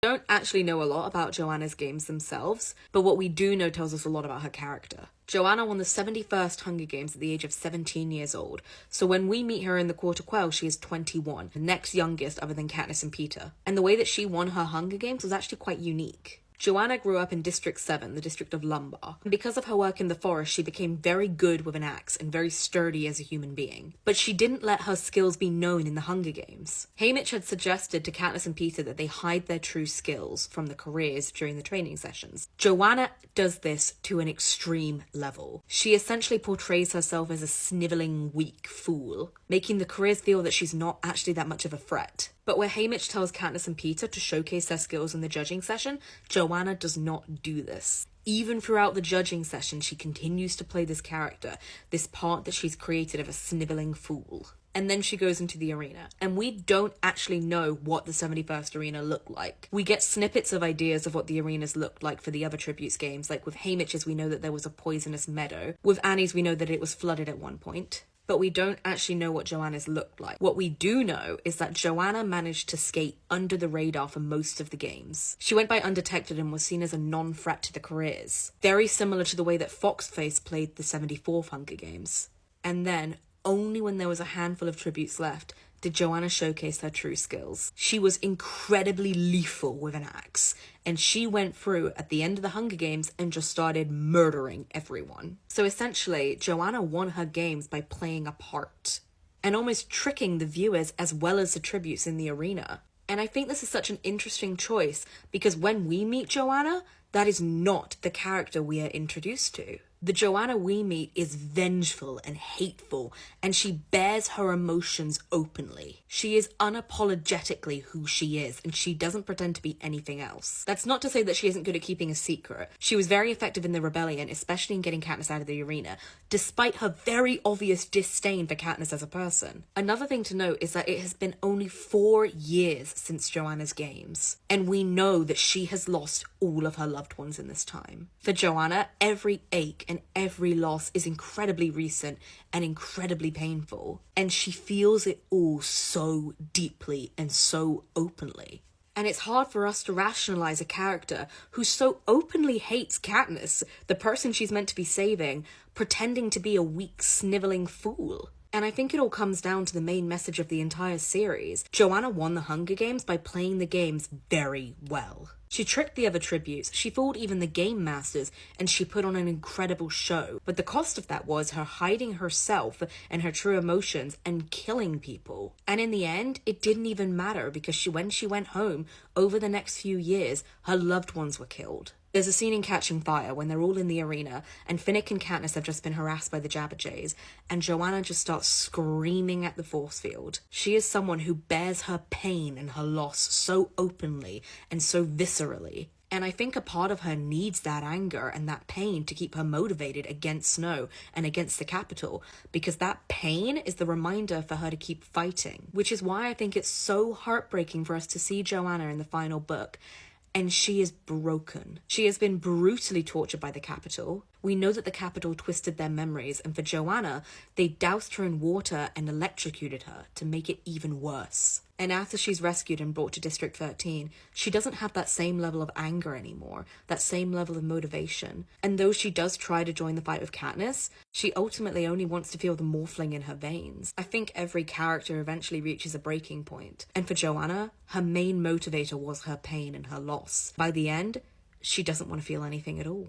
Don't actually know a lot about Johanna's games themselves, but what we do know tells us a lot about her character. Johanna won the 71st Hunger Games at the age of 17 years old, so when we meet her in the Court of Quell, she is 21, the next youngest other than Katniss and Peter. And the way that she won her Hunger Games was actually quite unique. Johanna grew up in District 7, the district of Lumbar, and because of her work in the forest, she became very good with an axe and very sturdy as a human being. But she didn't let her skills be known in the Hunger Games. Haymitch had suggested to Katniss and Peter that they hide their true skills from the careers during the training sessions. Johanna does this to an extreme level. She essentially portrays herself as a sniveling, weak fool, making the careers feel that she's not actually that much of a threat. But where Haymitch tells Katniss and Peter to showcase their skills in the judging session, Johanna does not do this. Even throughout the judging session, she continues to play this character, this part that she's created of a sniveling fool. And then she goes into the arena, and we don't actually know what the 71st arena looked like. We get snippets of ideas of what the arenas looked like for the other tributes games, like with Haymitch's we know that there was a poisonous meadow, with Annie's we know that it was flooded at one point. But we don't actually know what Johanna's looked like. What we do know is that Johanna managed to skate under the radar for most of the games. She went by undetected and was seen as a non-threat to the careers, very similar to the way that Foxface played the 74th Hunger Games. And then, only when there was a handful of tributes left, did Johanna showcase her true skills. She was incredibly lethal with an axe, and she went through at the end of the Hunger Games and just started murdering everyone. So essentially, Johanna won her games by playing a part, and almost tricking the viewers as well as the tributes in the arena. And I think this is such an interesting choice, because when we meet Johanna, that is not the character we are introduced to. The Johanna we meet is vengeful and hateful, and she bears her emotions openly. She is unapologetically who she is, and she doesn't pretend to be anything else. That's not to say that she isn't good at keeping a secret. She was very effective in the rebellion, especially in getting Katniss out of the arena, despite her very obvious disdain for Katniss as a person. Another thing to note is that it has been only 4 years since Johanna's games, and we know that she has lost all of her loved ones in this time. For Johanna, every ache and every loss is incredibly recent and incredibly painful, and she feels it all so deeply and so openly. And it's hard for us to rationalize a character who so openly hates Katniss, the person she's meant to be saving, pretending to be a weak, sniveling fool. And I think it all comes down to the main message of the entire series. Johanna won the Hunger Games by playing the games very well. She tricked the other tributes, she fooled even the game masters, and she put on an incredible show. But the cost of that was her hiding herself and her true emotions and killing people. And in the end, it didn't even matter, because when she went home, over the next few years, her loved ones were killed. There's a scene in Catching Fire when they're all in the arena and Finnick and Katniss have just been harassed by the Jabberjays, and Johanna just starts screaming at the force field. She is someone who bears her pain and her loss so openly and so viscerally. And I think a part of her needs that anger and that pain to keep her motivated against Snow and against the Capitol, because that pain is the reminder for her to keep fighting. Which is why I think it's so heartbreaking for us to see Johanna in the final book. And she is broken. She has been brutally tortured by the Capitol. We know that the Capitol twisted their memories, and for Johanna, they doused her in water and electrocuted her to make it even worse. And after she's rescued and brought to District 13, she doesn't have that same level of anger anymore, that same level of motivation. And though she does try to join the fight with Katniss, she ultimately only wants to feel the morphling in her veins. I think every character eventually reaches a breaking point. And for Johanna, her main motivator was her pain and her loss. By the end, she doesn't want to feel anything at all.